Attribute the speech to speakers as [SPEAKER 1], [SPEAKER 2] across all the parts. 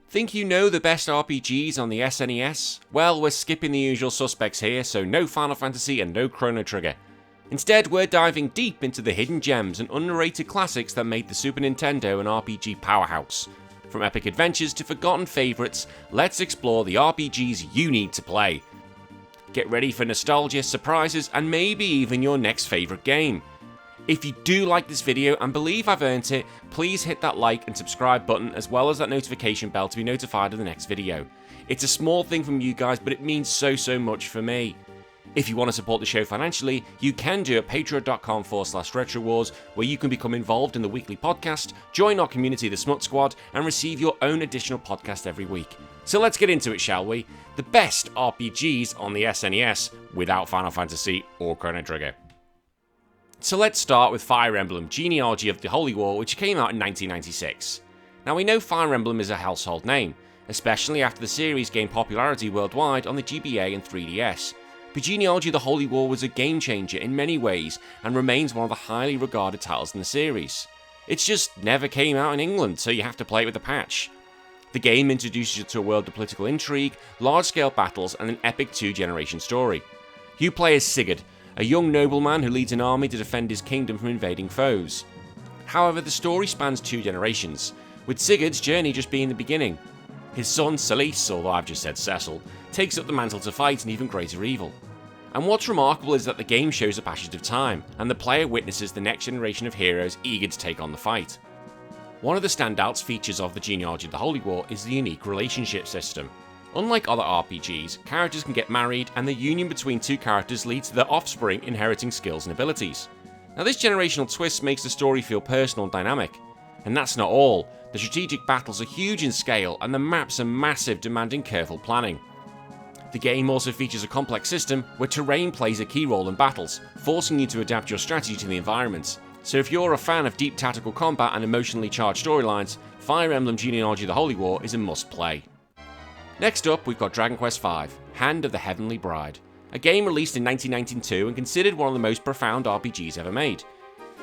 [SPEAKER 1] Think you know the best RPGs on the SNES? Well, we're skipping the usual suspects here, so no Final Fantasy and no Chrono Trigger. Instead, we're diving deep into the hidden gems and underrated classics that made the Super Nintendo an RPG powerhouse. From epic adventures to forgotten favourites, let's explore the RPGs you need to play. Get ready for nostalgia, surprises, and maybe even your next favourite game. If you do like this video and believe I've earned it, please hit that like and subscribe button as well as that notification bell to be notified of the next video. It's a small thing from you guys, but it means so much for me. If you want to support the show financially, you can do it at patreon.com/retrowars, where you can become involved in the weekly podcast, join our community, the Smut Squad, and receive your own additional podcast every week. So let's get into it, shall we? The best RPGs on the SNES without Final Fantasy or Chrono Trigger. So let's start with Fire Emblem, Genealogy of the Holy War, which came out in 1996. Now we know Fire Emblem is a household name, especially after the series gained popularity worldwide on the GBA and 3DS. But Genealogy of the Holy War was a game changer in many ways and remains one of the highly regarded titles in the series. It just never came out in England, so you have to play it with a patch. The game introduces you to a world of political intrigue, large-scale battles, and an epic two-generation story. You play as Sigurd, a young nobleman who leads an army to defend his kingdom from invading foes. However, the story spans two generations, with Sigurd's journey just being the beginning. His son, Celise, although I've just said Cecil, takes up the mantle to fight an even greater evil. And what's remarkable is that the game shows the passage of time, and the player witnesses the next generation of heroes eager to take on the fight. One of the standout features of the Genealogy of the Holy War is the unique relationship system. Unlike other RPGs, characters can get married, and the union between two characters leads to their offspring inheriting skills and abilities. Now, this generational twist makes the story feel personal and dynamic. And that's not all. The strategic battles are huge in scale, and the maps are massive, demanding careful planning. The game also features a complex system where terrain plays a key role in battles, forcing you to adapt your strategy to the environment. So if you're a fan of deep tactical combat and emotionally charged storylines, Fire Emblem Genealogy of the Holy War is a must-play. Next up, we've got Dragon Quest V, Hand of the Heavenly Bride, a game released in 1992 and considered one of the most profound RPGs ever made.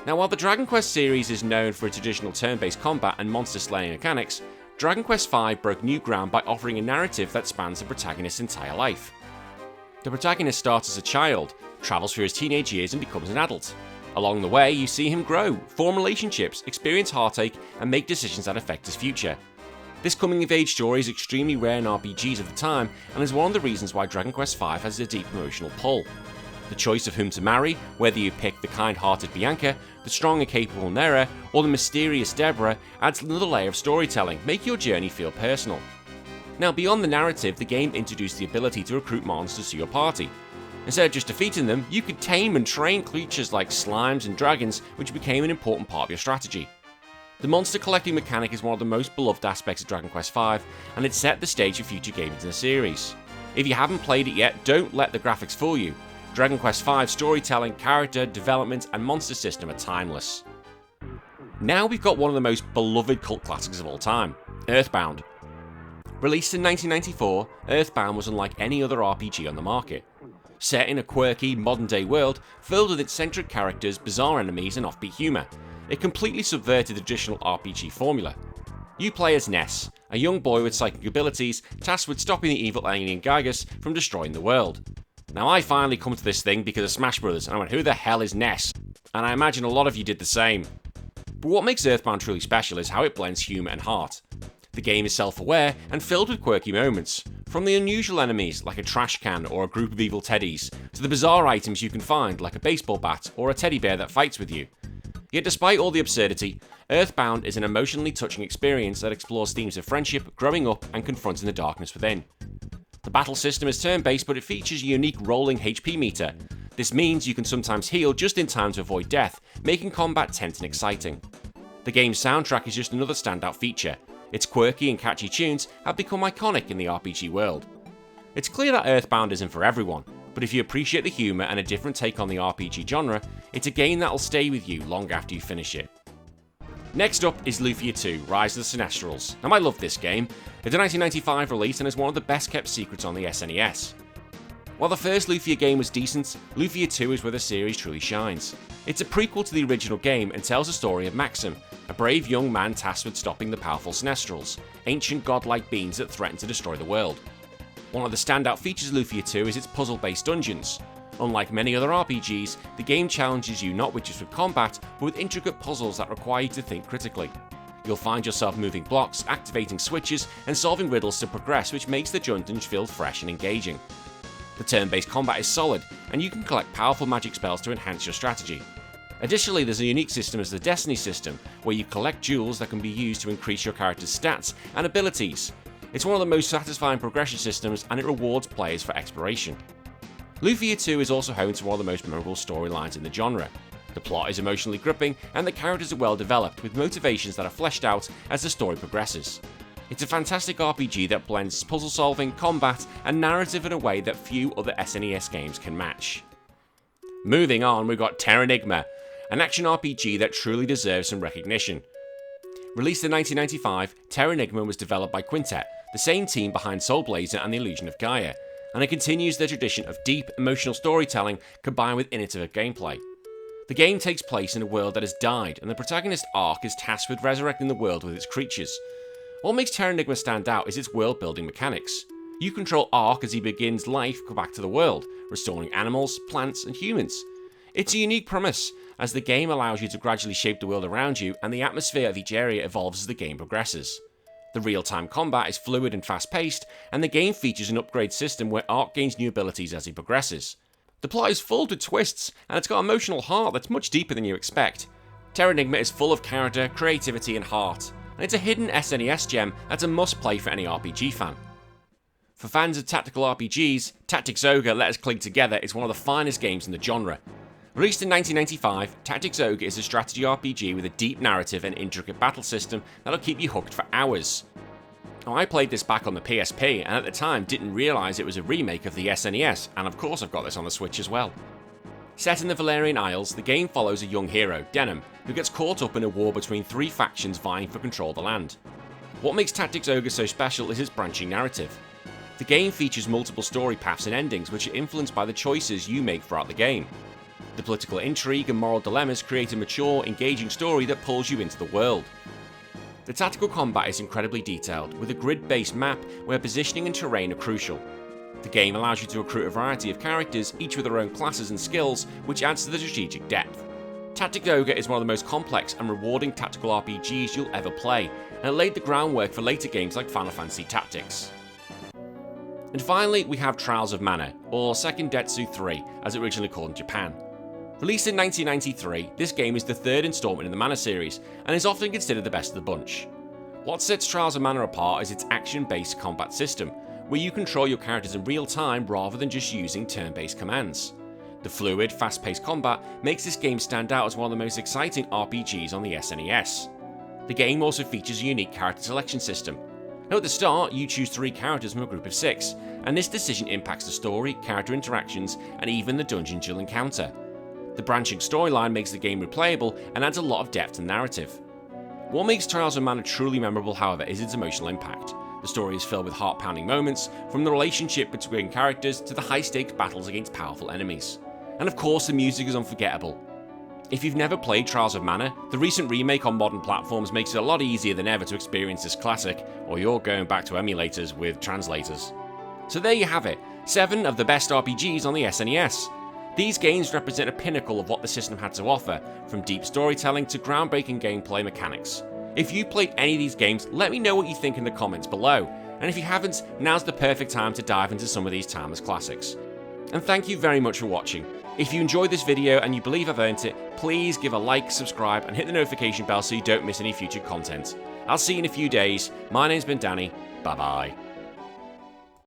[SPEAKER 1] Now, while the Dragon Quest series is known for its traditional turn-based combat and monster slaying mechanics, Dragon Quest V broke new ground by offering a narrative that spans the protagonist's entire life. The protagonist starts as a child, travels through his teenage years and becomes an adult. Along the way, you see him grow, form relationships, experience heartache, and make decisions that affect his future. This coming-of-age story is extremely rare in RPGs of the time, and is one of the reasons why Dragon Quest V has a deep emotional pull. The choice of whom to marry, whether you pick the kind-hearted Bianca, the strong and capable Nera, or the mysterious Deborah, adds another layer of storytelling, making your journey feel personal. Now, beyond the narrative, the game introduced the ability to recruit monsters to your party. Instead of just defeating them, you could tame and train creatures like slimes and dragons, which became an important part of your strategy. The monster collecting mechanic is one of the most beloved aspects of Dragon Quest V, and it set the stage for future games in the series. If you haven't played it yet, don't let the graphics fool you. Dragon Quest V's storytelling, character, development, and monster system are timeless. Now we've got one of the most beloved cult classics of all time, EarthBound. Released in 1994, EarthBound was unlike any other RPG on the market. Set in a quirky, modern-day world filled with eccentric characters, bizarre enemies, and offbeat humour, it completely subverted the traditional RPG formula. You play as Ness, a young boy with psychic abilities tasked with stopping the evil alien Gygus from destroying the world. Now, I finally come to this thing because of Smash Bros, and I went, who the hell is Ness? And I imagine a lot of you did the same. But what makes EarthBound truly special is how it blends humour and heart. The game is self-aware and filled with quirky moments, from the unusual enemies like a trash can or a group of evil teddies, to the bizarre items you can find like a baseball bat or a teddy bear that fights with you. Yet despite all the absurdity, EarthBound is an emotionally touching experience that explores themes of friendship, growing up, and confronting the darkness within. The battle system is turn-based, but it features a unique rolling HP meter. This means you can sometimes heal just in time to avoid death, making combat tense and exciting. The game's soundtrack is just another standout feature. Its quirky and catchy tunes have become iconic in the RPG world. It's clear that EarthBound isn't for everyone, but if you appreciate the humour and a different take on the RPG genre, it's a game that'll stay with you long after you finish it. Next up is Lufia II, Rise of the Sinestrals. Now, I love this game. It's a 1995 release and is one of the best kept secrets on the SNES. While the first Lufia game was decent, Lufia II is where the series truly shines. It's a prequel to the original game and tells the story of Maxim, a brave young man tasked with stopping the powerful Snestrels, ancient godlike beings that threaten to destroy the world. One of the standout features of Lufia II is its puzzle-based dungeons. Unlike many other RPGs, the game challenges you not just with combat, but with intricate puzzles that require you to think critically. You'll find yourself moving blocks, activating switches, and solving riddles to progress, which makes the dungeons feel fresh and engaging. The turn-based combat is solid, and you can collect powerful magic spells to enhance your strategy. Additionally, there's a unique system as the Destiny system, where you collect jewels that can be used to increase your character's stats and abilities. It's one of the most satisfying progression systems, and it rewards players for exploration. Lufia II is also home to one of the most memorable storylines in the genre. The plot is emotionally gripping, and the characters are well developed, with motivations that are fleshed out as the story progresses. It's a fantastic RPG that blends puzzle solving, combat, and narrative in a way that few other SNES games can match. Moving on, we've got Terranigma, an action RPG that truly deserves some recognition. Released in 1995, Terranigma was developed by Quintet, the same team behind Soul Blazer and The Illusion of Gaia, and it continues the tradition of deep, emotional storytelling combined with innovative gameplay. The game takes place in a world that has died, and the protagonist Ark is tasked with resurrecting the world with its creatures. What makes Terranigma stand out is its world-building mechanics. You control Ark as he begins life back to the world, restoring animals, plants, and humans. It's a unique premise, as the game allows you to gradually shape the world around you, and the atmosphere of each area evolves as the game progresses. The real-time combat is fluid and fast-paced, and the game features an upgrade system where Ark gains new abilities as he progresses. The plot is full with twists, and it's got an emotional heart that's much deeper than you expect. Terranigma is full of character, creativity, and heart, and it's a hidden SNES gem that's a must-play for any RPG fan. For fans of tactical RPGs, Tactics Ogre Let Us Cling Together is one of the finest games in the genre. Released in 1995, Tactics Ogre is a strategy RPG with a deep narrative and intricate battle system that'll keep you hooked for hours. Now, I played this back on the PSP, and at the time didn't realise it was a remake of the SNES, and of course I've got this on the Switch as well. Set in the Valerian Isles, the game follows a young hero, Denim, who gets caught up in a war between three factions vying for control of the land. What makes Tactics Ogre so special is its branching narrative. The game features multiple story paths and endings which are influenced by the choices you make throughout the game. The political intrigue and moral dilemmas create a mature, engaging story that pulls you into the world. The tactical combat is incredibly detailed, with a grid-based map where positioning and terrain are crucial. The game allows you to recruit a variety of characters, each with their own classes and skills, which adds to the strategic depth. Tactics Ogre is one of the most complex and rewarding tactical RPGs you'll ever play, and it laid the groundwork for later games like Final Fantasy Tactics. And finally, we have Trials of Mana, or Second Detsu 3, as originally called in Japan. Released in 1993, this game is the third installment in the Mana series, and is often considered the best of the bunch. What sets Trials of Mana apart is its action-based combat system, where you control your characters in real time rather than just using turn-based commands. The fluid, fast-paced combat makes this game stand out as one of the most exciting RPGs on the SNES. The game also features a unique character selection system. Now at the start, you choose 3 characters from a group of 6, and this decision impacts the story, character interactions, and even the dungeons you'll encounter. The branching storyline makes the game replayable and adds a lot of depth and narrative. What makes Trials of Mana truly memorable, however, is its emotional impact. The story is filled with heart-pounding moments, from the relationship between characters to the high-stakes battles against powerful enemies. And of course, the music is unforgettable. If you've never played Trials of Mana, the recent remake on modern platforms makes it a lot easier than ever to experience this classic, or you're going back to emulators with translators. So there you have it, 7 of the best RPGs on the SNES. These games represent a pinnacle of what the system had to offer, from deep storytelling to groundbreaking gameplay mechanics. If you played any of these games, let me know what you think in the comments below, and if you haven't, now's the perfect time to dive into some of these timeless classics. And thank you very much for watching. If you enjoyed this video and you believe I've earned it, please give a like, subscribe, and hit the notification bell so you don't miss any future content. I'll see you in a few days. My name's been Danny. Bye bye.